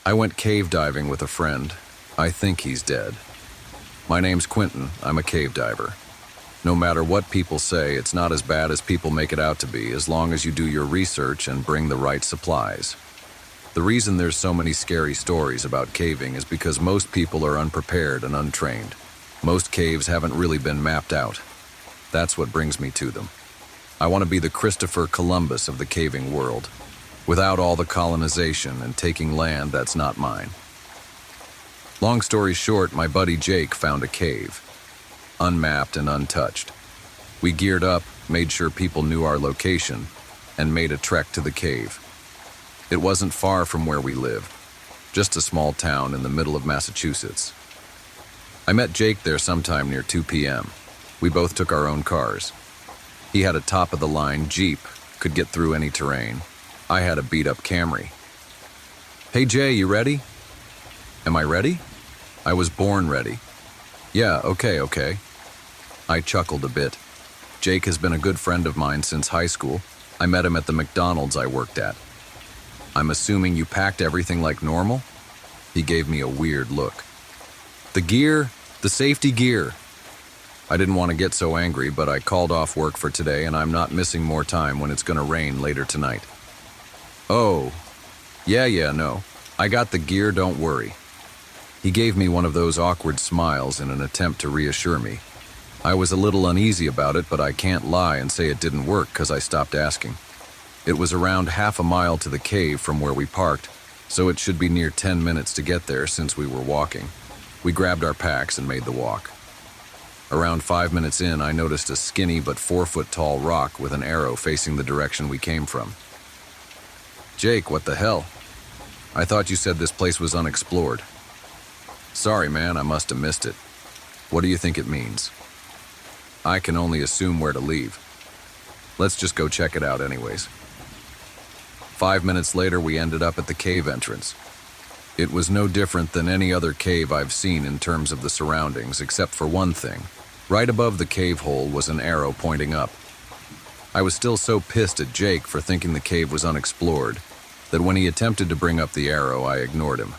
I went cave diving with a friend. I think he's dead. My name's Quentin. I'm a cave diver. No matter what people say, it's not as bad as people make it out to be, as long as you do your research and bring the right supplies. The reason there's so many scary stories about caving is because most people are unprepared and untrained. Most caves haven't really been mapped out. That's what brings me to them. I want to be the Christopher Columbus of the caving world, without all the colonization and taking land that's not mine. Long story short, my buddy Jake found a cave, unmapped and untouched. We geared up, made sure people knew our location, and made a trek to the cave. It wasn't far from where we lived, just a small town in the middle of Massachusetts. I met Jake there sometime near 2 p.m. We both took our own cars. He had a top-of-the-line Jeep, could get through any terrain. I had a beat-up Camry. Hey Jay, you ready? Am I ready? I was born ready. Yeah, okay. I chuckled a bit. Jake has been a good friend of mine since high school. I met him at the McDonald's I worked at. I'm assuming you packed everything like normal? He gave me a weird look. The gear, the safety gear. I didn't want to get so angry, but I called off work for today and I'm not missing more time when it's gonna rain later tonight. Oh, yeah, no. I got the gear, don't worry. He gave me one of those awkward smiles in an attempt to reassure me. I was a little uneasy about it, but I can't lie and say it didn't work because I stopped asking. It was around half a mile to the cave from where we parked, so it should be near 10 minutes to get there since we were walking. We grabbed our packs and made the walk. Around 5 minutes in, I noticed a skinny but 4-foot-tall rock with an arrow facing the direction we came from. Jake, what the hell? I thought you said this place was unexplored. Sorry, man, I must have missed it. What do you think it means? I can only assume where to leave. Let's just go check it out anyways. 5 minutes later, we ended up at the cave entrance. It was no different than any other cave I've seen in terms of the surroundings, except for one thing. Right above the cave hole was an arrow pointing up. I was still so pissed at Jake for thinking the cave was unexplored that when he attempted to bring up the arrow, I ignored him.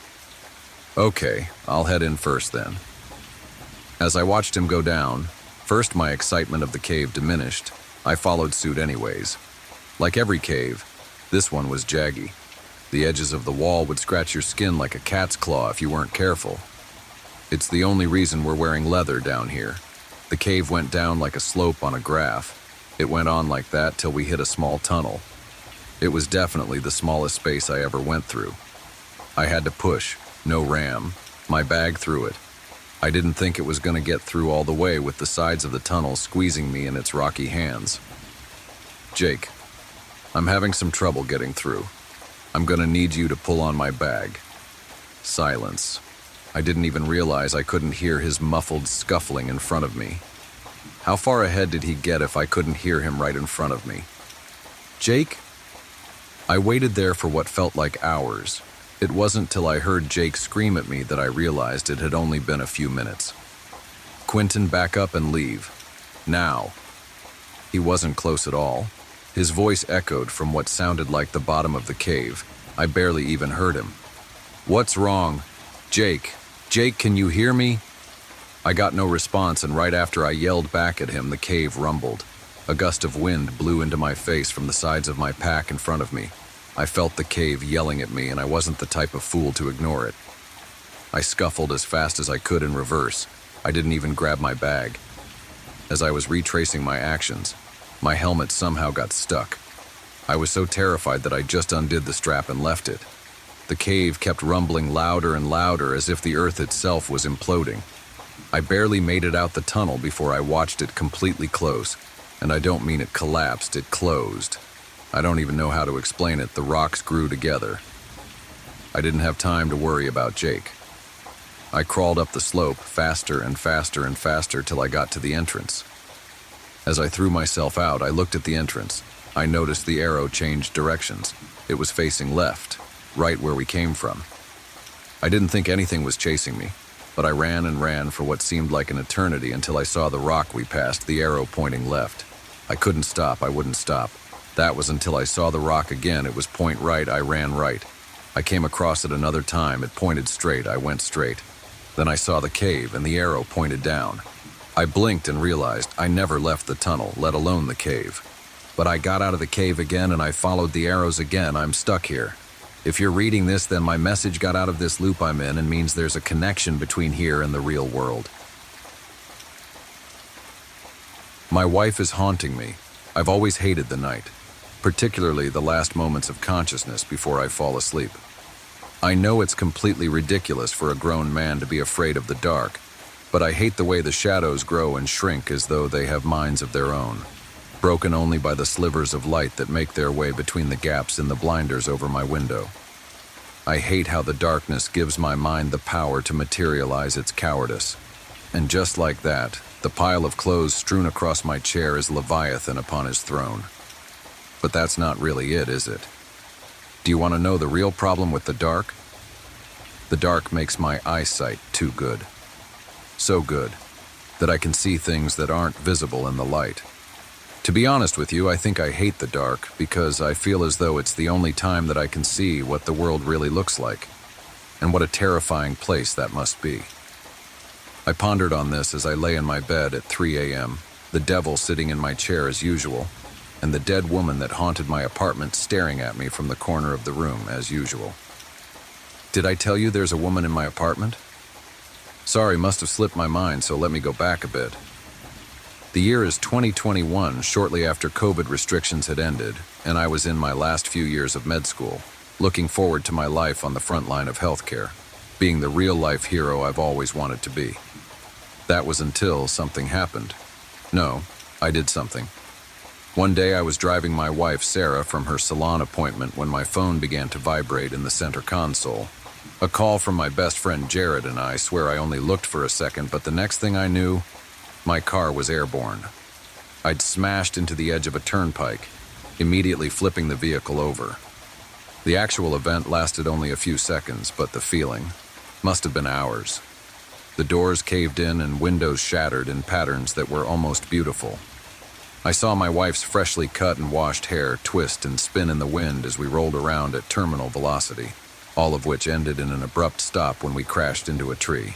Okay, I'll head in first then. As I watched him go down, first my excitement of the cave diminished. I followed suit anyways. Like every cave, this one was jaggy. The edges of the wall would scratch your skin like a cat's claw if you weren't careful. It's the only reason we're wearing leather down here. The cave went down like a slope on a graph. It went on like that till we hit a small tunnel. It was definitely the smallest space I ever went through. I had to push, no ram, my bag through it. I didn't think it was going to get through all the way with the sides of the tunnel squeezing me in its rocky hands. Jake, I'm having some trouble getting through. I'm going to need you to pull on my bag. Silence. I didn't even realize I couldn't hear his muffled scuffling in front of me. How far ahead did he get if I couldn't hear him right in front of me? Jake? I waited there for what felt like hours. It wasn't till I heard Jake scream at me that I realized it had only been a few minutes. Quentin, back up and leave. Now. He wasn't close at all. His voice echoed from what sounded like the bottom of the cave. I barely even heard him. What's wrong? Jake, can you hear me? I got no response, and right after I yelled back at him, the cave rumbled. A gust of wind blew into my face from the sides of my pack in front of me. I felt the cave yelling at me, and I wasn't the type of fool to ignore it. I scuffled as fast as I could in reverse. I didn't even grab my bag. As I was retracing my actions, my helmet somehow got stuck. I was so terrified that I just undid the strap and left it. The cave kept rumbling louder and louder as if the earth itself was imploding. I barely made it out the tunnel before I watched it completely close. And I don't mean it collapsed, it closed. I don't even know how to explain it. The rocks grew together. I didn't have time to worry about Jake. I crawled up the slope faster and faster and faster till I got to the entrance. As I threw myself out, I looked at the entrance. I noticed the arrow changed directions. It was facing left, right where we came from. I didn't think anything was chasing me, but I ran and ran for what seemed like an eternity until I saw the rock we passed, the arrow pointing left. I couldn't stop, I wouldn't stop. That was until I saw the rock again. It was point right, I ran right. I came across it another time. It pointed straight. I went straight. Then I saw the cave and the arrow pointed down. I blinked and realized I never left the tunnel, let alone the cave. But I got out of the cave again and I followed the arrows again. I'm stuck here. If you're reading this, then my message got out of this loop I'm in and means there's a connection between here and the real world. My wife is haunting me. I've always hated the night, particularly the last moments of consciousness before I fall asleep. I know it's completely ridiculous for a grown man to be afraid of the dark, but I hate the way the shadows grow and shrink as though they have minds of their own, broken only by the slivers of light that make their way between the gaps in the blinders over my window. I hate how the darkness gives my mind the power to materialize its cowardice. And just like that, the pile of clothes strewn across my chair is Leviathan upon his throne. But that's not really it, is it? Do you want to know the real problem with the dark? The dark makes my eyesight too good. So good that I can see things that aren't visible in the light. To be honest with you, I think I hate the dark because I feel as though it's the only time that I can see what the world really looks like, and what a terrifying place that must be. I pondered on this as I lay in my bed at 3 a.m., the devil sitting in my chair as usual, and the dead woman that haunted my apartment staring at me from the corner of the room as usual. Did I tell you there's a woman in my apartment? Sorry, must have slipped my mind, so let me go back a bit. The year is 2021, shortly after COVID restrictions had ended, and I was in my last few years of med school, looking forward to my life on the front line of healthcare, being the real-life hero I've always wanted to be. That was until something happened. No, I did something. One day I was driving my wife, Sarah, from her salon appointment when my phone began to vibrate in the center console. A call from my best friend Jared, and I swear I only looked for a second, but the next thing I knew, my car was airborne. I'd smashed into the edge of a turnpike, immediately flipping the vehicle over. The actual event lasted only a few seconds, but the feeling must have been hours. The doors caved in and windows shattered in patterns that were almost beautiful. I saw my wife's freshly cut and washed hair twist and spin in the wind as we rolled around at terminal velocity, all of which ended in an abrupt stop when we crashed into a tree.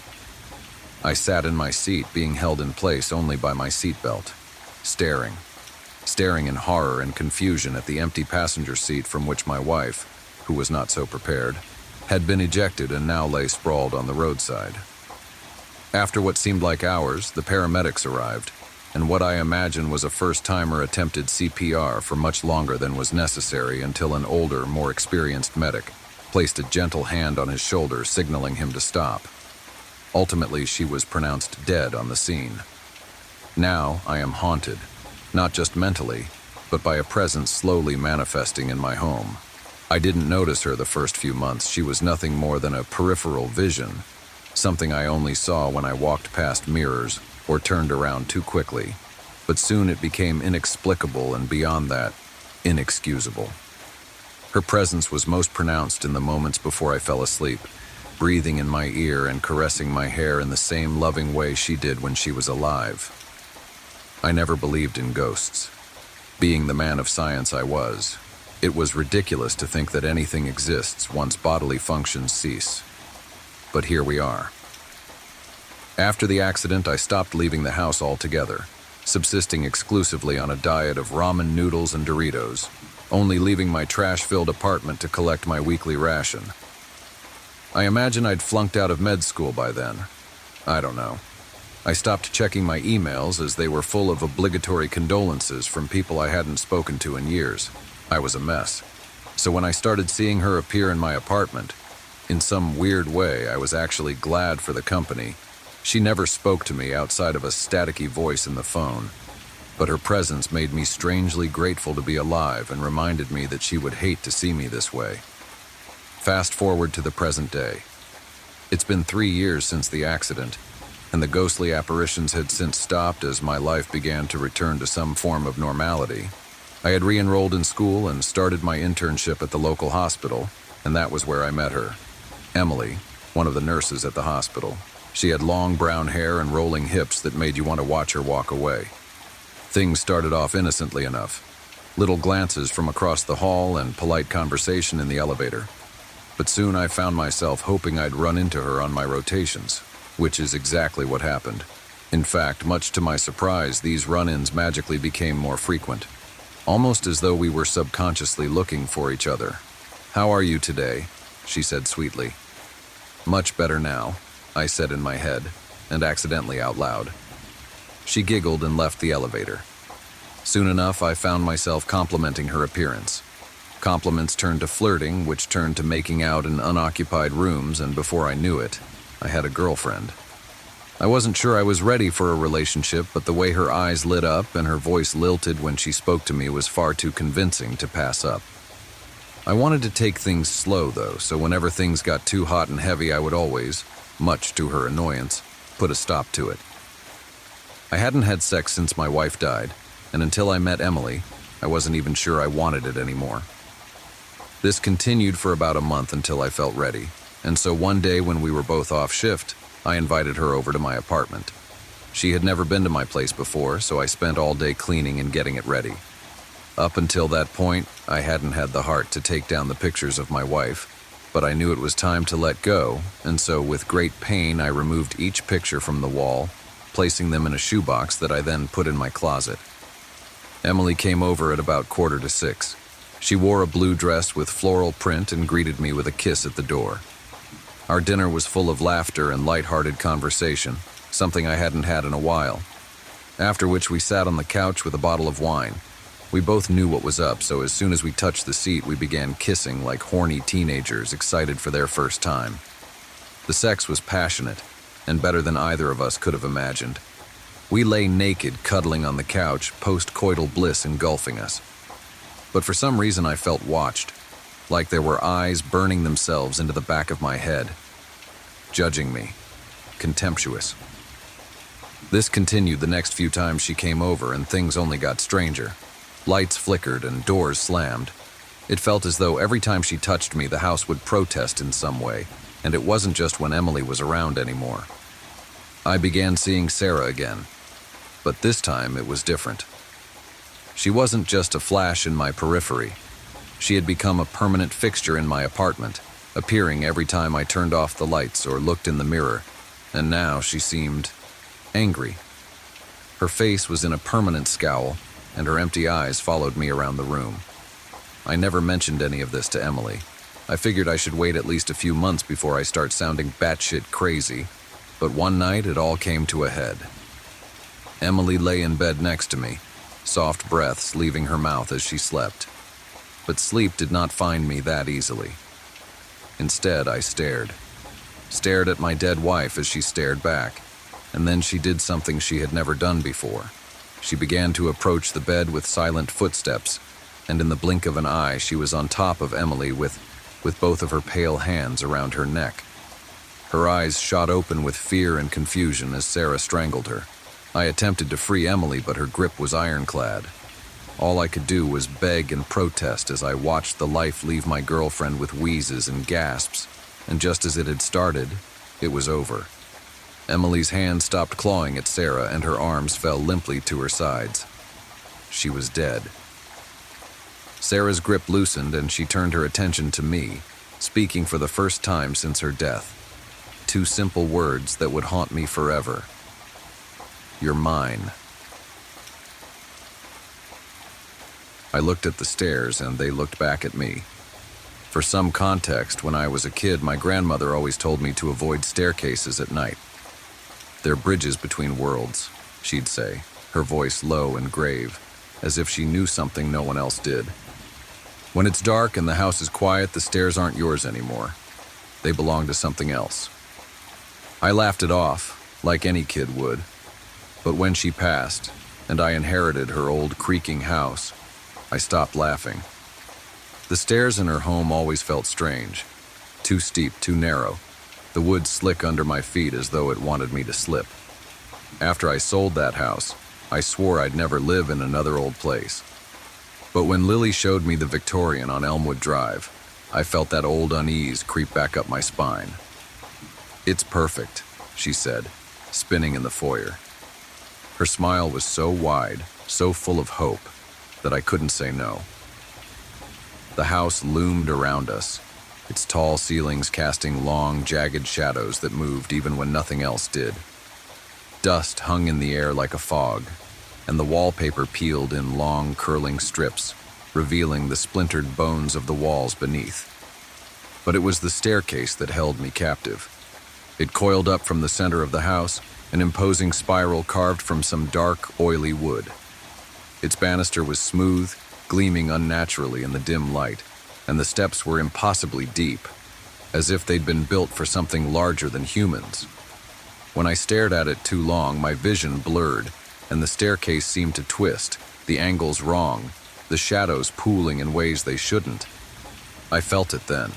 I sat in my seat, being held in place only by my seatbelt, staring in horror and confusion at the empty passenger seat from which my wife, who was not so prepared, had been ejected and now lay sprawled on the roadside. After what seemed like hours, the paramedics arrived, and what I imagine was a first-timer attempted CPR for much longer than was necessary until an older, more experienced medic placed a gentle hand on his shoulder, signaling him to stop. Ultimately, she was pronounced dead on the scene. Now I am haunted, not just mentally, but by a presence slowly manifesting in my home. I didn't notice her the first few months. She was nothing more than a peripheral vision, something I only saw when I walked past mirrors or turned around too quickly. But soon it became inexplicable and beyond that, inexcusable. Her presence was most pronounced in the moments before I fell asleep, breathing in my ear and caressing my hair in the same loving way she did when she was alive. I never believed in ghosts. Being the man of science I was, it was ridiculous to think that anything exists once bodily functions cease. But here we are. After the accident, I stopped leaving the house altogether, subsisting exclusively on a diet of ramen noodles and Doritos, only leaving my trash-filled apartment to collect my weekly ration. I imagine I'd flunked out of med school by then. I don't know. I stopped checking my emails as they were full of obligatory condolences from people I hadn't spoken to in years. I was a mess. So when I started seeing her appear in my apartment, in some weird way I was actually glad for the company. She never spoke to me outside of a staticky voice in the phone, but her presence made me strangely grateful to be alive and reminded me that she would hate to see me this way. Fast forward to the present day. It's been 3 years since the accident, and the ghostly apparitions had since stopped as my life began to return to some form of normality. I had re-enrolled in school and started my internship at the local hospital, and that was where I met her. Emily, one of the nurses at the hospital. She had long brown hair and rolling hips that made you want to watch her walk away. Things started off innocently enough. Little glances from across the hall and polite conversation in the elevator. But soon I found myself hoping I'd run into her on my rotations, which is exactly what happened. In fact, much to my surprise, these run-ins magically became more frequent, almost as though we were subconsciously looking for each other. "How are you today?" she said sweetly. "Much better now," I said in my head, and accidentally out loud. She giggled and left the elevator. Soon enough, I found myself complimenting her appearance. Compliments turned to flirting, which turned to making out in unoccupied rooms, and before I knew it, I had a girlfriend. I wasn't sure I was ready for a relationship, but the way her eyes lit up and her voice lilted when she spoke to me was far too convincing to pass up. I wanted to take things slow, though, so whenever things got too hot and heavy, I would always, much to her annoyance, put a stop to it. I hadn't had sex since my wife died, and until I met Emily, I wasn't even sure I wanted it anymore. This continued for about a month until I felt ready, and so one day when we were both off shift, I invited her over to my apartment. She had never been to my place before, so I spent all day cleaning and getting it ready. Up until that point, I hadn't had the heart to take down the pictures of my wife, but I knew it was time to let go, and so with great pain I removed each picture from the wall, placing them in a shoebox that I then put in my closet. Emily came over at about 5:45. She wore a blue dress with floral print and greeted me with a kiss at the door. Our dinner was full of laughter and light-hearted conversation, something I hadn't had in a while. After which we sat on the couch with a bottle of wine. We both knew what was up, so as soon as we touched the seat, we began kissing like horny teenagers excited for their first time. The sex was passionate, and better than either of us could have imagined. We lay naked, cuddling on the couch, post-coital bliss engulfing us. But for some reason I felt watched, like there were eyes burning themselves into the back of my head, judging me, contemptuous. This continued the next few times she came over, and things only got stranger. Lights flickered and doors slammed. It felt as though every time she touched me, the house would protest in some way, and it wasn't just when Emily was around anymore. I began seeing Sarah again, but this time it was different. She wasn't just a flash in my periphery. She had become a permanent fixture in my apartment, appearing every time I turned off the lights or looked in the mirror, and now she seemed angry. Her face was in a permanent scowl, and her empty eyes followed me around the room. I never mentioned any of this to Emily. I figured I should wait at least a few months before I start sounding batshit crazy, but one night it all came to a head. Emily lay in bed next to me, soft breaths leaving her mouth as she slept. But sleep did not find me that easily. Instead, I stared at my dead wife as she stared back, and then she did something she had never done before. She began to approach the bed with silent footsteps, and in the blink of an eye, she was on top of Emily with both of her pale hands around her neck. Her eyes shot open with fear and confusion as Sarah strangled her. I attempted to free Emily, but her grip was ironclad. All I could do was beg and protest as I watched the life leave my girlfriend with wheezes and gasps, and just as it had started, it was over. Emily's hand stopped clawing at Sarah, and her arms fell limply to her sides. She was dead. Sarah's grip loosened, and she turned her attention to me, speaking for the first time since her death. 2 simple words that would haunt me forever. "You're mine." I looked at the stairs, and they looked back at me. For some context, when I was a kid, my grandmother always told me to avoid staircases at night. "They're bridges between worlds," she'd say, her voice low and grave, as if she knew something no one else did. "When it's dark and the house is quiet, the stairs aren't yours anymore. They belong to something else." I laughed it off, like any kid would. But when she passed, and I inherited her old creaking house, I stopped laughing. The stairs in her home always felt strange. Too steep, too narrow. The wood slick under my feet as though it wanted me to slip. After I sold that house, I swore I'd never live in another old place. But when Lily showed me the Victorian on Elmwood Drive, I felt that old unease creep back up my spine. "It's perfect," she said, spinning in the foyer. Her smile was so wide, so full of hope, that I couldn't say no. The house loomed around us, its tall ceilings casting long, jagged shadows that moved even when nothing else did. Dust hung in the air like a fog, and the wallpaper peeled in long, curling strips, revealing the splintered bones of the walls beneath. But it was the staircase that held me captive. It coiled up from the center of the house, an imposing spiral carved from some dark, oily wood. Its banister was smooth, gleaming unnaturally in the dim light, and the steps were impossibly deep, as if they'd been built for something larger than humans. When I stared at it too long, my vision blurred, and the staircase seemed to twist, the angles wrong, the shadows pooling in ways they shouldn't. I felt it then.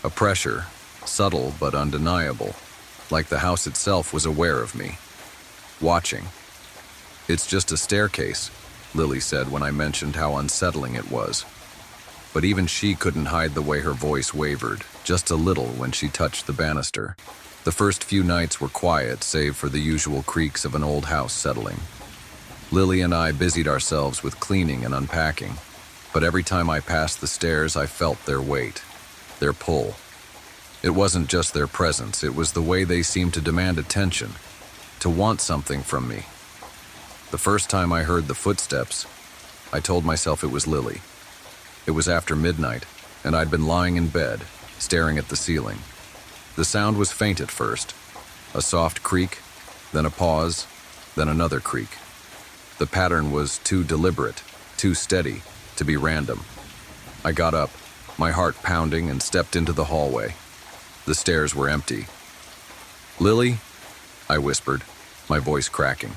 A pressure, subtle but undeniable, like the house itself was aware of me, watching. "It's just a staircase," Lily said when I mentioned how unsettling it was. But even she couldn't hide the way her voice wavered, just a little when she touched the banister. The first few nights were quiet, save for the usual creaks of an old house settling. Lily and I busied ourselves with cleaning and unpacking, but every time I passed the stairs, I felt their weight, their pull. It wasn't just their presence, it was the way they seemed to demand attention, to want something from me. The first time I heard the footsteps, I told myself it was Lily. It was after midnight, and I'd been lying in bed, staring at the ceiling. The sound was faint at first, a soft creak, then a pause, then another creak. The pattern was too deliberate, too steady, to be random. I got up, my heart pounding, and stepped into the hallway. The stairs were empty. "Lily?" I whispered, my voice cracking.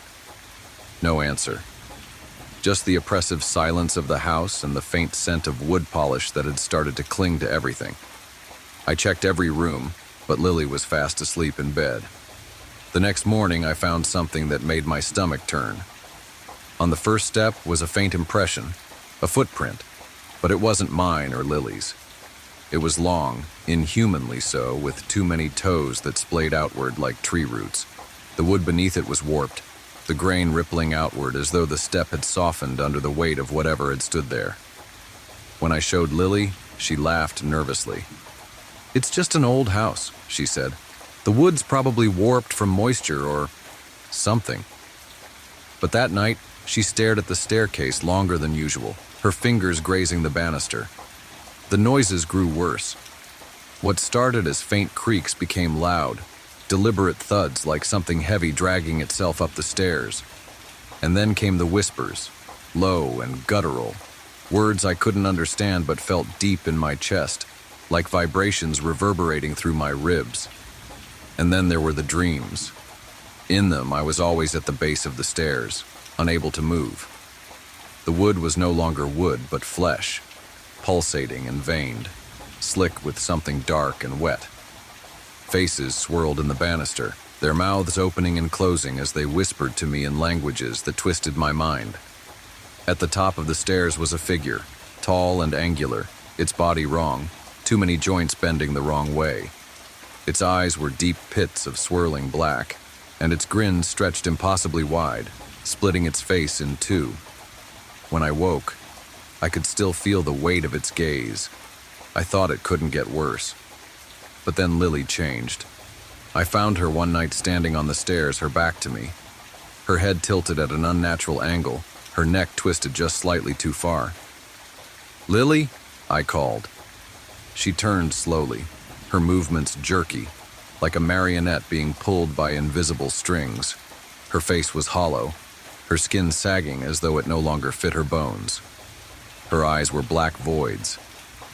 No answer. Just the oppressive silence of the house and the faint scent of wood polish that had started to cling to everything. I checked every room, but Lily was fast asleep in bed. The next morning, I found something that made my stomach turn. On the first step was a faint impression, a footprint, but it wasn't mine or Lily's. It was long, inhumanly so, with too many toes that splayed outward like tree roots. The wood beneath it was warped, the grain rippling outward as though the step had softened under the weight of whatever had stood there. When I showed Lily, she laughed nervously. "It's just an old house," she said. "The wood's probably warped from moisture or something." But that night, she stared at the staircase longer than usual, her fingers grazing the banister. The noises grew worse. What started as faint creaks became loud, deliberate thuds like something heavy dragging itself up the stairs. And then came the whispers, low and guttural, words I couldn't understand but felt deep in my chest, like vibrations reverberating through my ribs. And then there were the dreams. In them, I was always at the base of the stairs, unable to move. The wood was no longer wood, but flesh, pulsating and veined, slick with something dark and wet. Faces swirled in the banister, their mouths opening and closing as they whispered to me in languages that twisted my mind. At the top of the stairs was a figure, tall and angular, its body wrong, too many joints bending the wrong way. Its eyes were deep pits of swirling black, and its grin stretched impossibly wide, splitting its face in two. When I woke, I could still feel the weight of its gaze. I thought it couldn't get worse. But then Lily changed. I found her one night standing on the stairs, her back to me. Her head tilted at an unnatural angle, her neck twisted just slightly too far. "Lily?" I called. She turned slowly, her movements jerky, like a marionette being pulled by invisible strings. Her face was hollow, her skin sagging as though it no longer fit her bones. Her eyes were black voids,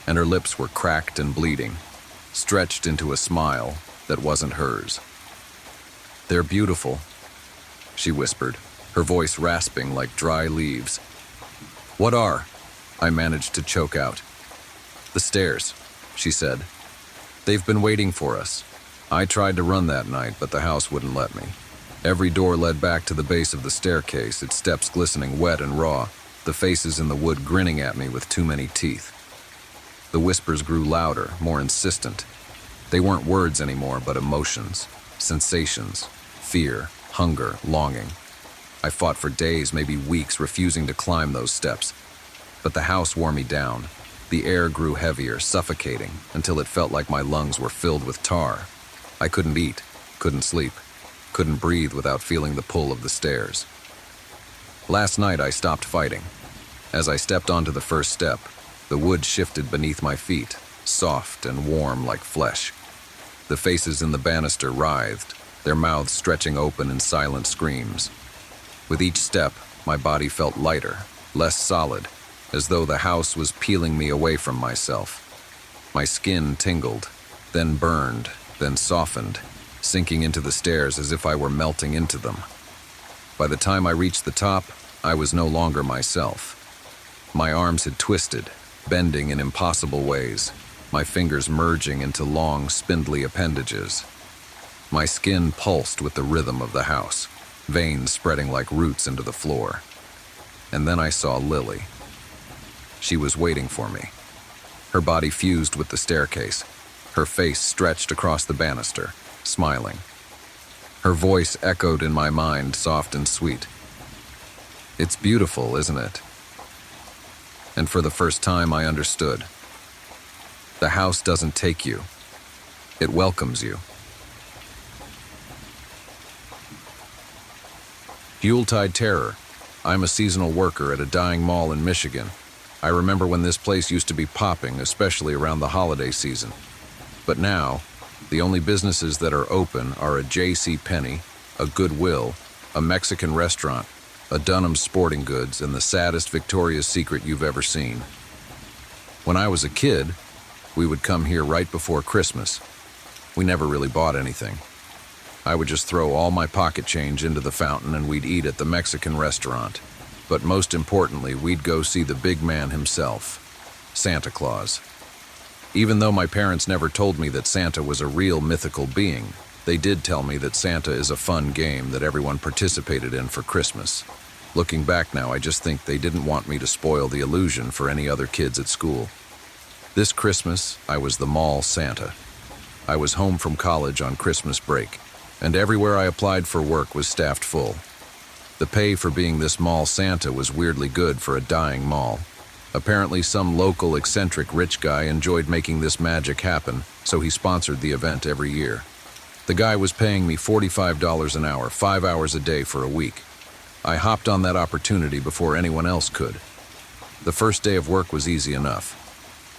and her lips were cracked and bleeding, stretched into a smile that wasn't hers. "They're beautiful," she whispered, her voice rasping like dry leaves. "What are?" I managed to choke out. "The stairs," she said. "They've been waiting for us. I tried to run that night, but the house wouldn't let me. Every door led back to the base of the staircase, its steps glistening wet and raw, the faces in the wood grinning at me with too many teeth." The whispers grew louder, more insistent. They weren't words anymore, but emotions, sensations, fear, hunger, longing. I fought for days, maybe weeks, refusing to climb those steps. But the house wore me down. The air grew heavier, suffocating, until it felt like my lungs were filled with tar. I couldn't eat, couldn't sleep, couldn't breathe without feeling the pull of the stairs. Last night I stopped fighting. As I stepped onto the first step, the wood shifted beneath my feet, soft and warm like flesh. The faces in the banister writhed, their mouths stretching open in silent screams. With each step, my body felt lighter, less solid, as though the house was peeling me away from myself. My skin tingled, then burned, then softened, sinking into the stairs as if I were melting into them. By the time I reached the top, I was no longer myself. My arms had twisted, bending in impossible ways, my fingers merging into long, spindly appendages. My skin pulsed with the rhythm of the house, veins spreading like roots into the floor. And then I saw Lily. She was waiting for me. Her body fused with the staircase, her face stretched across the banister, smiling. Her voice echoed in my mind, soft and sweet. "It's beautiful, isn't it?" And for the first time I understood. The house doesn't take you. It welcomes you. Yuletide terror. I'm a seasonal worker at a dying mall in Michigan. I remember when this place used to be popping, especially around the holiday season. But now, the only businesses that are open are a J.C. Penney, a Goodwill, a Mexican restaurant, a Dunham's Sporting Goods, and the saddest Victoria's Secret you've ever seen. When I was a kid, we would come here right before Christmas. We never really bought anything. I would just throw all my pocket change into the fountain and we'd eat at the Mexican restaurant. But most importantly, we'd go see the big man himself, Santa Claus. Even though my parents never told me that Santa was a real mythical being, they did tell me that Santa is a fun game that everyone participated in for Christmas. Looking back now, I just think they didn't want me to spoil the illusion for any other kids at school. This Christmas, I was the mall Santa. I was home from college on Christmas break, and everywhere I applied for work was staffed full. The pay for being this mall Santa was weirdly good for a dying mall. Apparently some local eccentric rich guy enjoyed making this magic happen, so he sponsored the event every year. The guy was paying me $45 an hour, 5 hours a day for a week. I hopped on that opportunity before anyone else could. The first day of work was easy enough.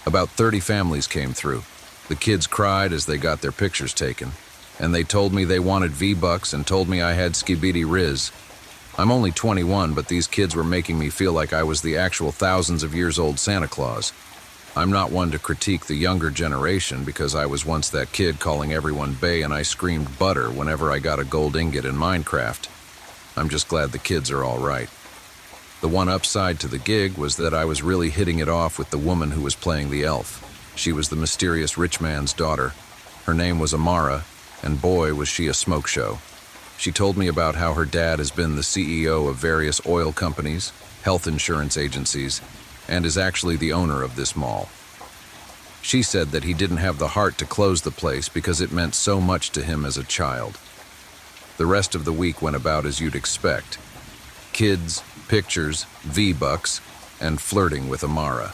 About 30 families came through. The kids cried as they got their pictures taken, and they told me they wanted V-Bucks and told me I had skibidi riz. I'm only 21, but these kids were making me feel like I was the actual thousands of years old Santa Claus. I'm not one to critique the younger generation because I was once that kid calling everyone bae and I screamed butter whenever I got a gold ingot in Minecraft. I'm just glad the kids are all right. The one upside to the gig was that I was really hitting it off with the woman who was playing the elf. She was the mysterious rich man's daughter. Her name was Amara, and boy was she a smoke show. She told me about how her dad has been the CEO of various oil companies, health insurance agencies, and is actually the owner of this mall. She said that he didn't have the heart to close the place because it meant so much to him as a child. The rest of the week went about as you'd expect. Kids, pictures, V-Bucks, and flirting with Amara.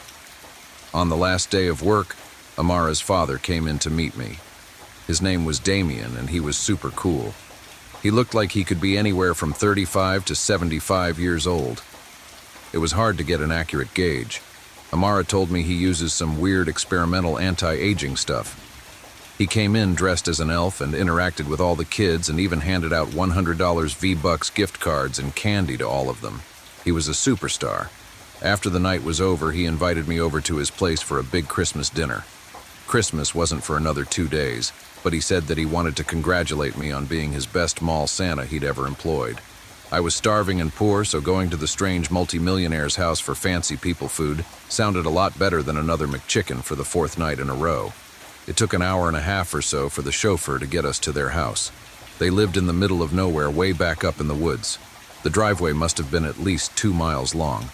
On the last day of work, Amara's father came in to meet me. His name was Damien, and he was super cool. He looked like he could be anywhere from 35 to 75 years old. It was hard to get an accurate gauge. Amara told me he uses some weird experimental anti-aging stuff. He came in dressed as an elf and interacted with all the kids and even handed out $100 V-Bucks gift cards and candy to all of them. He was a superstar. After the night was over, he invited me over to his place for a big Christmas dinner. Christmas wasn't for another 2 days, but he said that he wanted to congratulate me on being his best mall Santa he'd ever employed. I was starving and poor, so going to the strange multimillionaire's house for fancy people food sounded a lot better than another McChicken for the 4th night in a row. It took an hour and a half or so for the chauffeur to get us to their house. They lived in the middle of nowhere, way back up in the woods. The driveway must have been at least 2 miles long.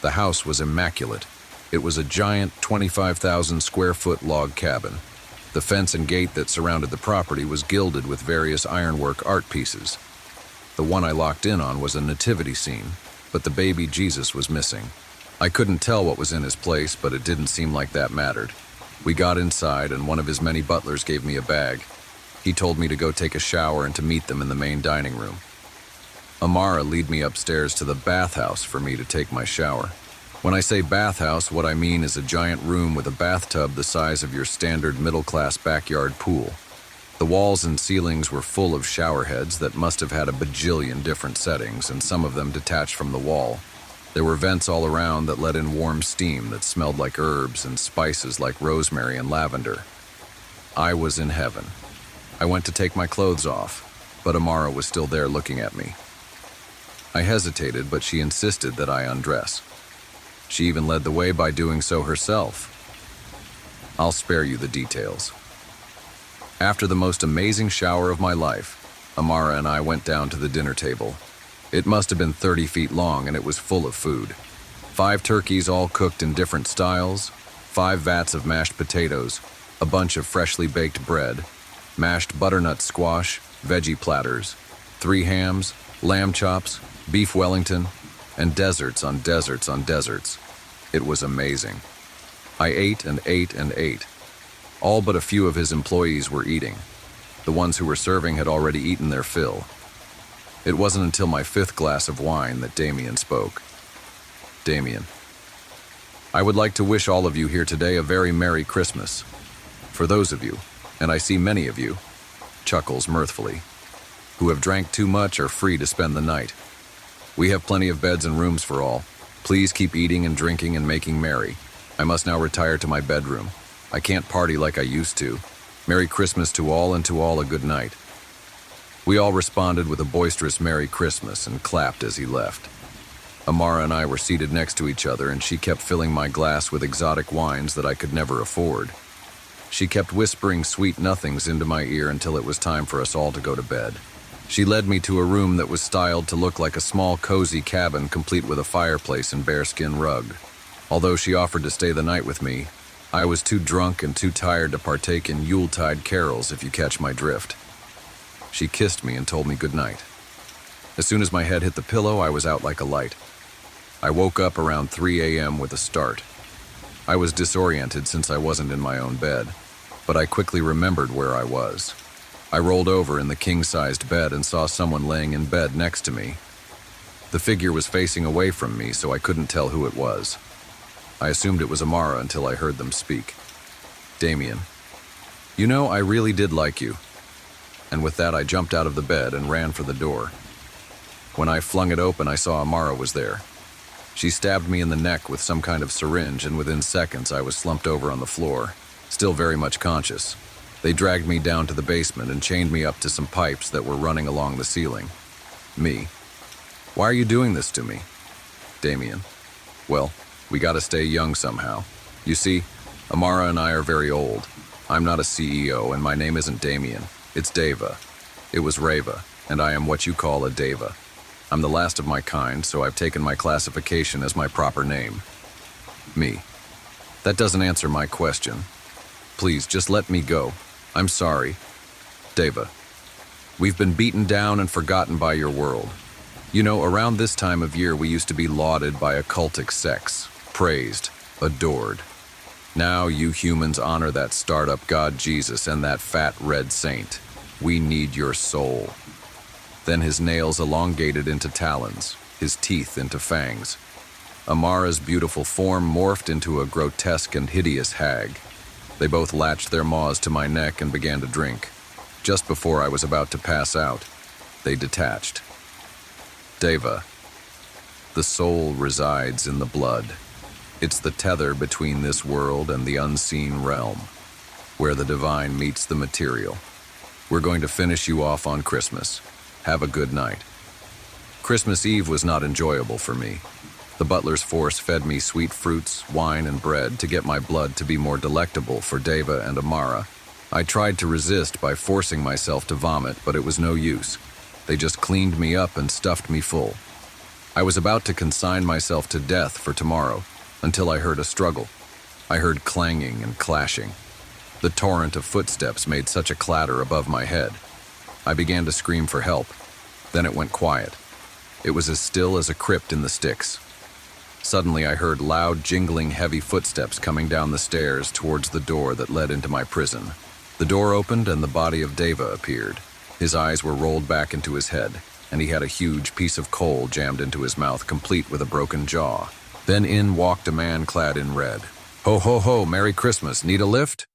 The house was immaculate. It was a giant 25,000 square foot log cabin. The fence and gate that surrounded the property was gilded with various ironwork art pieces. The one I locked in on was a nativity scene, but the baby Jesus was missing. I couldn't tell what was in his place, but it didn't seem like that mattered. We got inside, and one of his many butlers gave me a bag. He told me to go take a shower and to meet them in the main dining room. Amara led me upstairs to the bathhouse for me to take my shower. When I say bathhouse, what I mean is a giant room with a bathtub the size of your standard middle-class backyard pool. The walls and ceilings were full of shower heads that must have had a bajillion different settings, and some of them detached from the wall. There were vents all around that let in warm steam that smelled like herbs and spices like rosemary and lavender. I was in heaven. I went to take my clothes off, but Amara was still there looking at me. I hesitated, but she insisted that I undress. She even led the way by doing so herself. I'll spare you the details. After the most amazing shower of my life, Amara and I went down to the dinner table. It must have been 30 feet long, and it was full of food. 5 turkeys all cooked in different styles, 5 vats of mashed potatoes, a bunch of freshly baked bread, mashed butternut squash, veggie platters, 3 hams, lamb chops, beef Wellington, and desserts on desserts on desserts. It was amazing. I ate and ate and ate. All but a few of his employees were eating. The ones who were serving had already eaten their fill. It wasn't until my 5th glass of wine that Damien spoke. Damien, I would like to wish all of you here today a very Merry Christmas. For those of you, and I see many of you, chuckles mirthfully, who have drank too much are free to spend the night. We have plenty of beds and rooms for all. Please keep eating and drinking and making merry. I must now retire to my bedroom. I can't party like I used to. Merry Christmas to all, and to all a good night. We all responded with a boisterous Merry Christmas and clapped as he left. Amara and I were seated next to each other, and she kept filling my glass with exotic wines that I could never afford. She kept whispering sweet nothings into my ear until it was time for us all to go to bed. She led me to a room that was styled to look like a small, cozy cabin complete with a fireplace and bearskin rug. Although she offered to stay the night with me, I was too drunk and too tired to partake in Yuletide carols, if you catch my drift. She kissed me and told me good night. As soon as my head hit the pillow, I was out like a light. I woke up around 3 a.m. with a start. I was disoriented since I wasn't in my own bed, but I quickly remembered where I was. I rolled over in the king-sized bed and saw someone laying in bed next to me. The figure was facing away from me, so I couldn't tell who it was. I assumed it was Amara until I heard them speak. Damien, you know, I really did like you. And with that, I jumped out of the bed and ran for the door. When I flung it open, I saw Amara was there. She stabbed me in the neck with some kind of syringe, and within seconds, I was slumped over on the floor, still very much conscious. They dragged me down to the basement and chained me up to some pipes that were running along the ceiling. Me. Why are you doing this to me? Damien. Well, we gotta stay young somehow. You see, Amara and I are very old. I'm not a CEO, and my name isn't Damien. It's Deva. It was Reva, and I am what you call a Deva. I'm the last of my kind, so I've taken my classification as my proper name. Me. That doesn't answer my question. Please, just let me go. I'm sorry. Deva. We've been beaten down and forgotten by your world. You know, around this time of year we used to be lauded by occultic sects, praised, adored. Now you humans honor that startup god Jesus and that fat red saint. We need your soul. Then his nails elongated into talons, his teeth into fangs. Amara's beautiful form morphed into a grotesque and hideous hag. They both latched their maws to my neck and began to drink. Just before I was about to pass out, they detached. Deva. The soul resides in the blood. It's the tether between this world and the unseen realm, where the divine meets the material. We're going to finish you off on Christmas. Have a good night. Christmas Eve was not enjoyable for me. The butler's force fed me sweet fruits, wine, and bread to get my blood to be more delectable for Deva and Amara. I tried to resist by forcing myself to vomit, but it was no use. They just cleaned me up and stuffed me full. I was about to consign myself to death for tomorrow, until I heard a struggle. I heard clanging and clashing. The torrent of footsteps made such a clatter above my head. I began to scream for help. Then it went quiet. It was as still as a crypt in the sticks. Suddenly, I heard loud, jingling, heavy footsteps coming down the stairs towards the door that led into my prison. The door opened and the body of Deva appeared. His eyes were rolled back into his head, and he had a huge piece of coal jammed into his mouth, complete with a broken jaw. Then in walked a man clad in red. "Ho, ho, ho, Merry Christmas. Need a lift?"